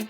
This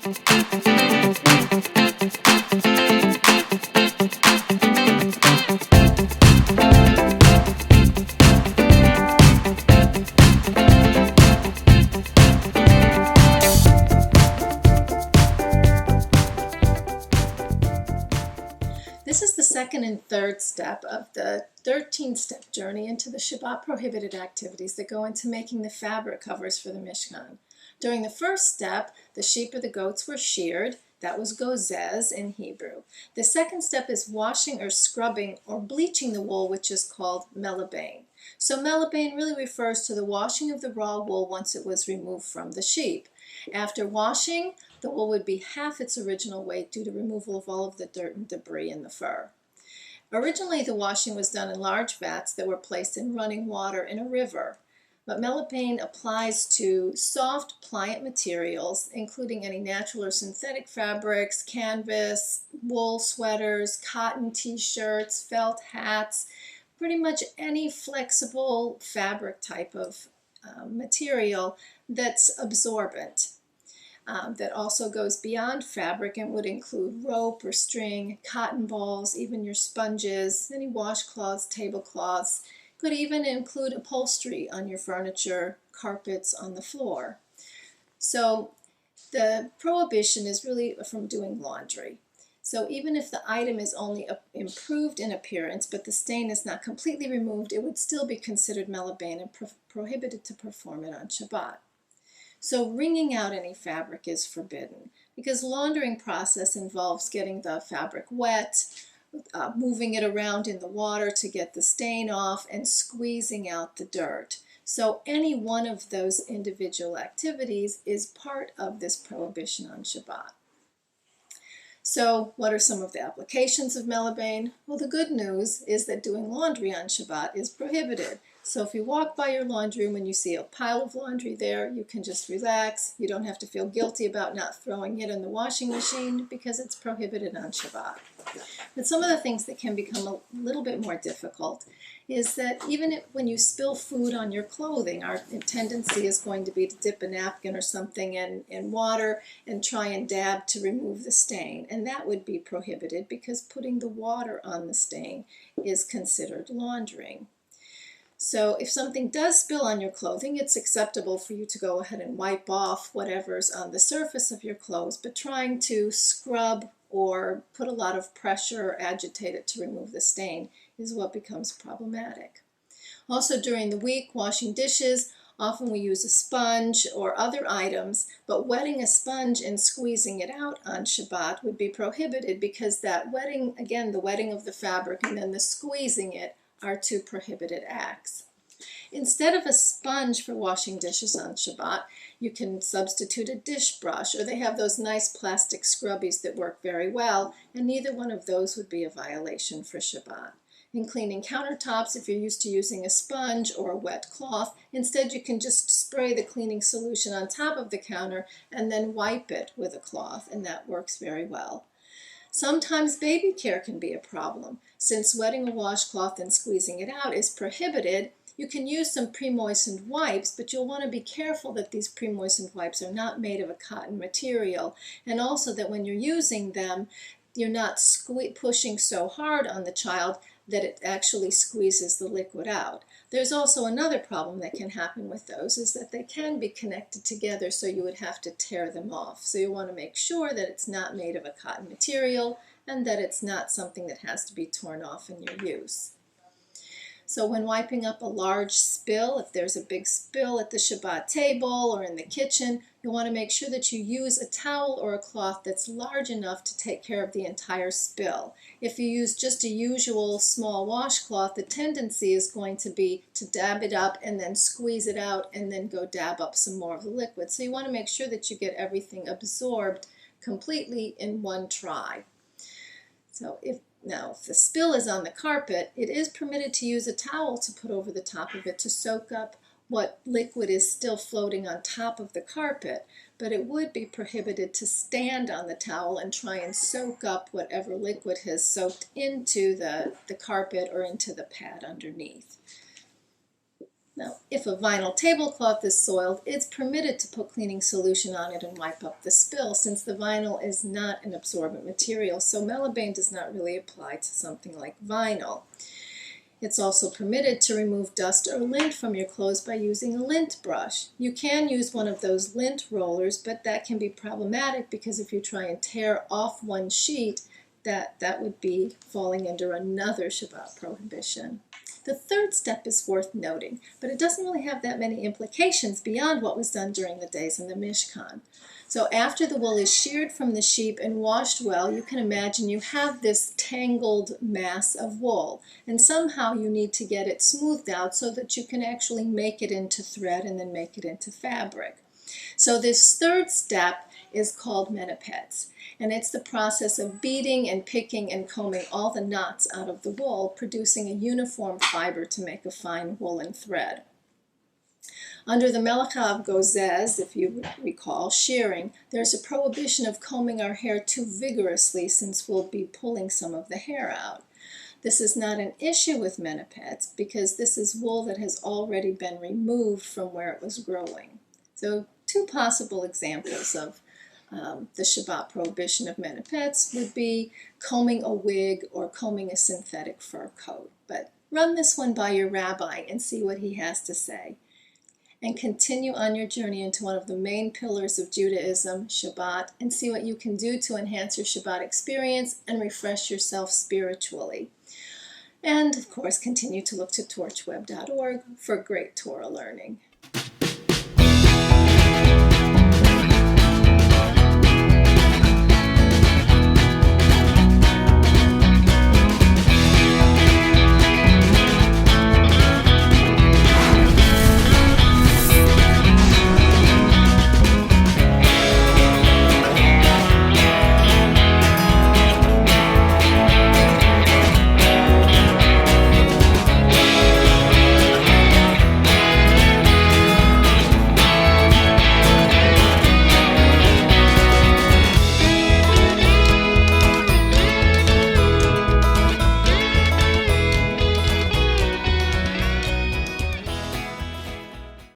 is the second and third step of the 13-step journey into the Shabbat prohibited activities that go into making the fabric covers for the Mishkan. During the first step, the sheep or the goats were sheared. That was gozez in Hebrew. The second step is washing or scrubbing or bleaching the wool, which is called Melabein. So Melabein really refers to the washing of the raw wool once it was removed from the sheep. After washing, the wool would be half its original weight due to removal of all of the dirt and debris in the fur. Originally, the washing was done in large vats that were placed in running water in a river. But Melabein applies to soft, pliant materials, including any natural or synthetic fabrics, canvas, wool sweaters, cotton t-shirts, felt hats, pretty much any flexible fabric type of material that's absorbent. That also goes beyond fabric and would include rope or string, cotton balls, even your sponges, any washcloths, tablecloths. Could even include upholstery on your furniture, carpets on the floor. So the prohibition is really from doing laundry. So even if the item is only improved in appearance, but the stain is not completely removed, it would still be considered Melabein and prohibited to perform it on Shabbat. So wringing out any fabric is forbidden because laundering process involves getting the fabric wet, moving it around in the water to get the stain off, and squeezing out the dirt. So any one of those individual activities is part of this prohibition on Shabbat. So what are some of the applications of Melabein? Well, the good news is that doing laundry on Shabbat is prohibited. So if you walk by your laundry room and you see a pile of laundry there, you can just relax. You don't have to feel guilty about not throwing it in the washing machine because it's prohibited on Shabbat. But some of the things that can become a little bit more difficult is that even when you spill food on your clothing, our tendency is going to be to dip a napkin or something in water and try and dab to remove the stain. And that would be prohibited because putting the water on the stain is considered laundering. So if something does spill on your clothing, it's acceptable for you to go ahead and wipe off whatever's on the surface of your clothes, but trying to scrub or put a lot of pressure or agitate it to remove the stain is what becomes problematic. Also during the week, washing dishes, often we use a sponge or other items, but wetting a sponge and squeezing it out on Shabbat would be prohibited because that wetting, again, the wetting of the fabric and then the squeezing it are two prohibited acts. Instead of a sponge for washing dishes on Shabbat, you can substitute a dish brush, or they have those nice plastic scrubbies that work very well, and neither one of those would be a violation for Shabbat. In cleaning countertops, if you're used to using a sponge or a wet cloth, instead you can just spray the cleaning solution on top of the counter and then wipe it with a cloth, and that works very well. Sometimes baby care can be a problem. Since wetting a washcloth and squeezing it out is prohibited, you can use some pre-moistened wipes, but you'll want to be careful that these pre-moistened wipes are not made of a cotton material, and also that when you're using them, you're not pushing so hard on the child that it actually squeezes the liquid out. There's also another problem that can happen with those, is that they can be connected together, so you would have to tear them off. So you want to make sure that it's not made of a cotton material and that it's not something that has to be torn off in your use. So when wiping up a large spill, if there's a big spill at the Shabbat table or in the kitchen, you want to make sure that you use a towel or a cloth that's large enough to take care of the entire spill. If you use just a usual small washcloth, the tendency is going to be to dab it up and then squeeze it out and then go dab up some more of the liquid. So you want to make sure that you get everything absorbed completely in one try. So if the spill is on the carpet, it is permitted to use a towel to put over the top of it to soak up what liquid is still floating on top of the carpet, but it would be prohibited to stand on the towel and try and soak up whatever liquid has soaked into the carpet or into the pad underneath. Now, if a vinyl tablecloth is soiled, it's permitted to put cleaning solution on it and wipe up the spill, since the vinyl is not an absorbent material, so Melabein does not really apply to something like vinyl. It's also permitted to remove dust or lint from your clothes by using a lint brush. You can use one of those lint rollers, but that can be problematic because if you try and tear off one sheet, that would be falling under another Shabbat prohibition. The third step is worth noting, but it doesn't really have that many implications beyond what was done during the days in the Mishkan. So after the wool is sheared from the sheep and washed well, you can imagine you have this tangled mass of wool, and somehow you need to get it smoothed out so that you can actually make it into thread and then make it into fabric. So this third step is called Menapeitz, and it's the process of beating and picking and combing all the knots out of the wool, producing a uniform fiber to make a fine woolen thread. Under the Melachot gozez, if you recall, shearing, there's a prohibition of combing our hair too vigorously since we'll be pulling some of the hair out. This is not an issue with Menapeitz because this is wool that has already been removed from where it was growing. So two possible examples of the Shabbat prohibition of Menapeitz would be combing a wig or combing a synthetic fur coat. But run this one by your rabbi and see what he has to say. And continue on your journey into one of the main pillars of Judaism, Shabbat, and see what you can do to enhance your Shabbat experience and refresh yourself spiritually. And, of course, continue to look to torchweb.org for great Torah learning.